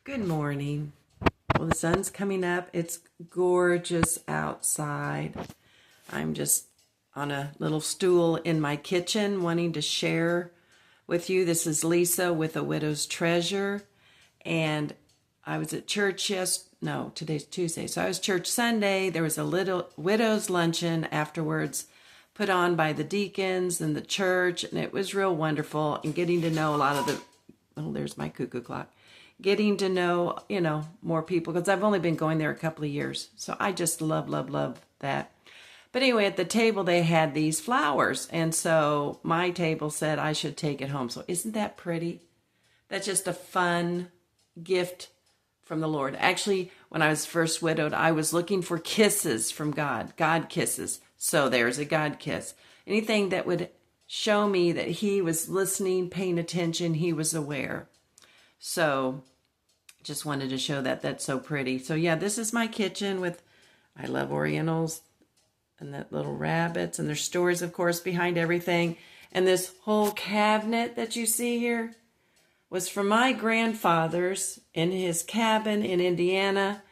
Good morning. Well, the sun's coming up. It's gorgeous outside. I'm just on a little stool in my kitchen wanting to share with you. This is Lisa with A Widow's Treasure. And I was at church today's Tuesday. So I was church Sunday. There was a little widow's luncheon afterwards put on by the deacons and the church. And it was real wonderful and getting to know a lot of there's my cuckoo clock. Getting to know, more people because I've only been going there a couple of years. So I just love that. But anyway, at the table, they had these flowers. And so my table said I should take it home. So isn't that pretty? That's just a fun gift from the Lord. Actually, when I was first widowed, I was looking for kisses from God, God kisses. So there's a God kiss. Anything that would show me that he was listening, paying attention, he was aware. So just wanted to show that. That's so pretty. So yeah, this is my kitchen I love Orientals and that little rabbits, and there's stories, of course, behind everything. And this whole cabinet that you see here was from my grandfather's in his cabin in Indiana.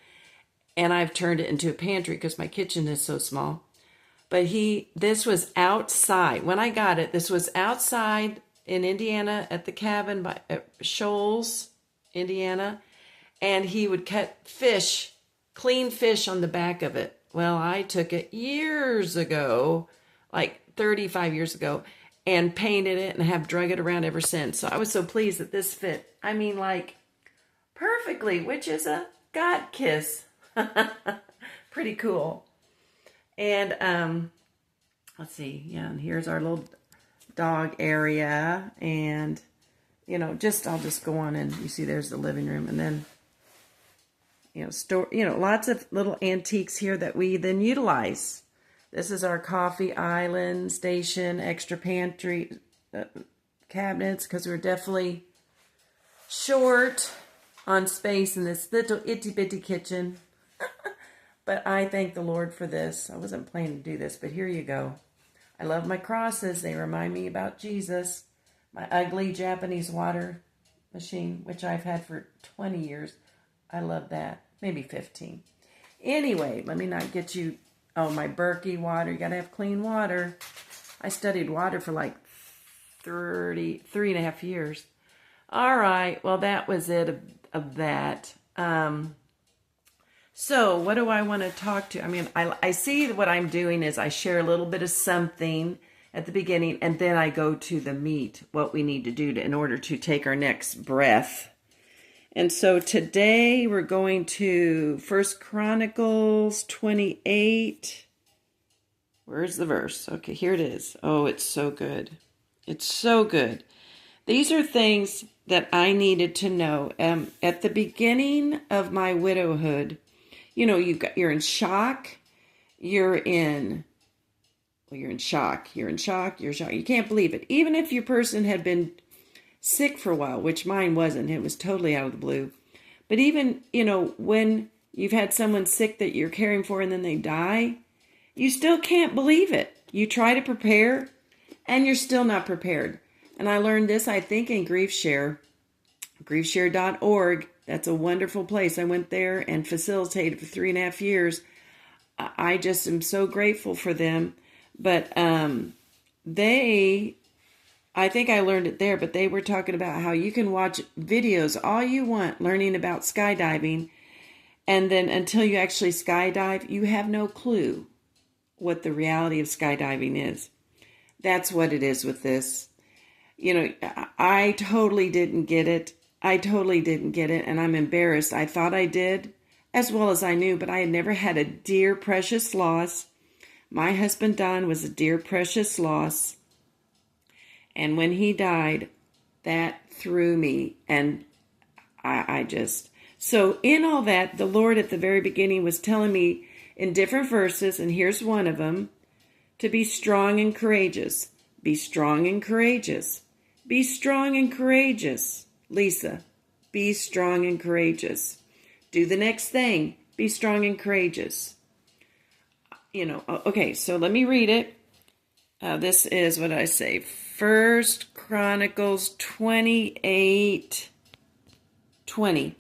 And I've turned it into a pantry because my kitchen is so small. But this was outside. When I got it, this was outside in Indiana at the cabin by Shoals, Indiana. And he would cut clean fish on the back of it. Well, I took it years ago, like 35 years ago, and painted it and have drug it around ever since. So I was so pleased that this fit. I mean, like, perfectly, which is a God kiss. Pretty cool. And let's see. Yeah, and here's our little dog area. And, I'll just go on, and you see there's the living room. And then, lots of little antiques here that we then utilize. This is our coffee island station, extra pantry cabinets, because we're definitely short on space in this little itty bitty kitchen. But I thank the Lord for this. I wasn't planning to do this, but here you go. I love my crosses. They remind me about Jesus. My ugly Japanese water machine, which I've had for 20 years. I love that. Maybe 15. Anyway, let me not get you... Oh, my Berkey water. You got to have clean water. I studied water for like 3.5 years. All right. Well, that was it of that. So what do I want to talk to? I mean, I see what I'm doing is I share a little bit of something at the beginning, and then I go to the meat, what we need to do in order to take our next breath. And so today we're going to 1 Chronicles 28. Where's the verse? Okay, here it is. Oh, it's so good. It's so good. These are things that I needed to know. At the beginning of my widowhood, you're in shock. You're in shock. You can't believe it. Even if your person had been sick for a while, which mine wasn't. It was totally out of the blue. But even, when you've had someone sick that you're caring for and then they die, you still can't believe it. You try to prepare and you're still not prepared. And I learned this, I think, in griefshare.org. That's a wonderful place. I went there and facilitated for 3.5 years. I just am so grateful for them. But I think I learned it there, but they were talking about how you can watch videos all you want learning about skydiving, and then until you actually skydive, you have no clue what the reality of skydiving is. That's what it is with this. I totally didn't get it. And I'm embarrassed. I thought I did, as well as I knew, but I had never had a dear, precious loss. My husband, Don, was a dear, precious loss. And when he died, that threw me. And so in all that, the Lord at the very beginning was telling me in different verses, and here's one of them, to be strong and courageous. Be strong and courageous. Be strong and courageous. Lisa, be strong and courageous. Do the next thing. Be strong and courageous. Okay, so let me read it. This is what I say. 1 Chronicles 28:20.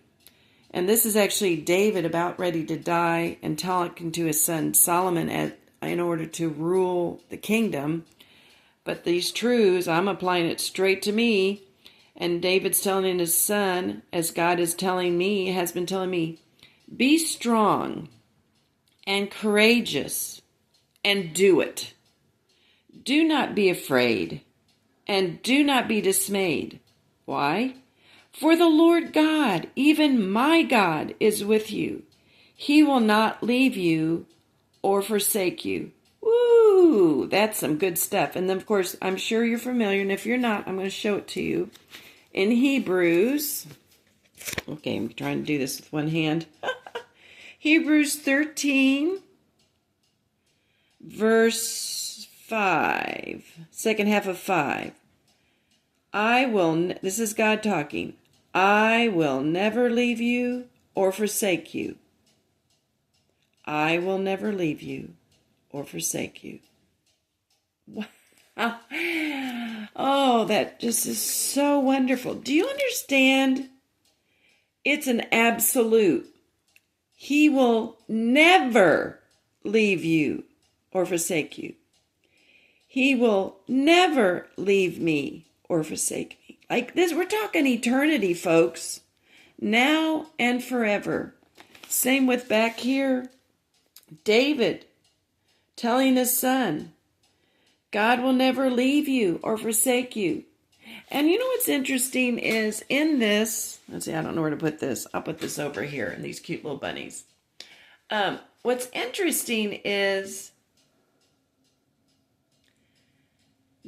And this is actually David about ready to die and talking to his son Solomon in order to rule the kingdom. But these truths, I'm applying it straight to me. And David's telling his son, as God is telling me, has been telling me, be strong and courageous and do it. Do not be afraid and do not be dismayed. Why? For the Lord God, even my God, is with you. He will not leave you or forsake you. Woo! That's some good stuff. And then, of course, I'm sure you're familiar. And if you're not, I'm going to show it to you. In Hebrews, okay, I'm trying to do this with one hand. Hebrews 13, verse 5, second half of 5. This is God talking. I will never leave you or forsake you. I will never leave you or forsake you. Wow. Oh, that just is so wonderful. Do you understand? It's an absolute. He will never leave you or forsake you. He will never leave me or forsake me. Like this, we're talking eternity, folks. Now and forever. Same with back here. David telling his son, God will never leave you or forsake you. And you know what's interesting is in this, let's see, I don't know where to put this. I'll put this over here in these cute little bunnies. What's interesting is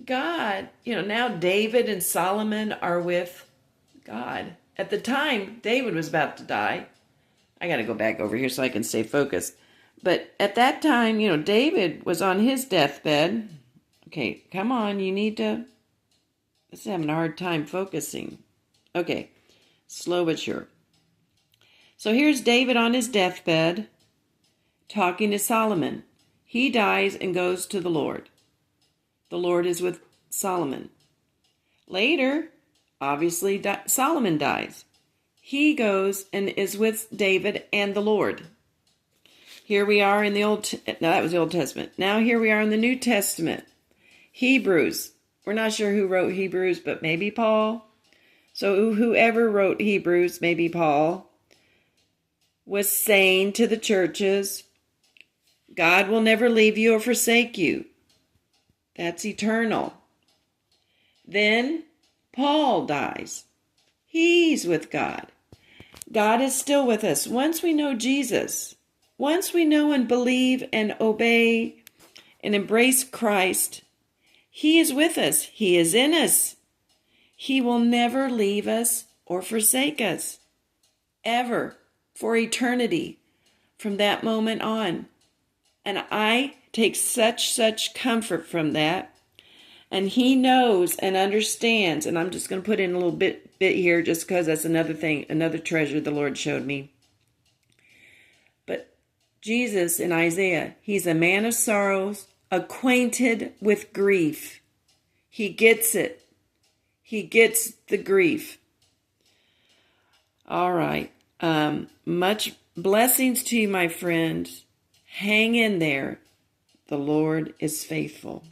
God, now David and Solomon are with God. At the time, David was about to die. I got to go back over here so I can stay focused. But at that time, David was on his deathbed. Okay, come on, this is having a hard time focusing. Okay, slow but sure. So here's David on his deathbed talking to Solomon. He dies and goes to the Lord. The Lord is with Solomon. Later, obviously, Solomon dies. He goes and is with David and the Lord. Here we are in no, that was the Old Testament. Now here we are in the New Testament. Hebrews. We're not sure who wrote Hebrews, but maybe Paul. So whoever wrote Hebrews, maybe Paul, was saying to the churches, God will never leave you or forsake you. That's eternal. Then Paul dies. He's with God. God is still with us. Once we know Jesus, once we know and believe and obey and embrace Christ, He is with us. He is in us. He will never leave us or forsake us, ever, for eternity, from that moment on. And I take such comfort from that. And He knows and understands. And I'm just going to put in a little bit here just because that's another thing, another treasure the Lord showed me. But Jesus in Isaiah, He's a man of sorrows, acquainted with grief. He gets it. He gets the grief. All right. Much blessings to you, my friends. Hang in there. The Lord is faithful.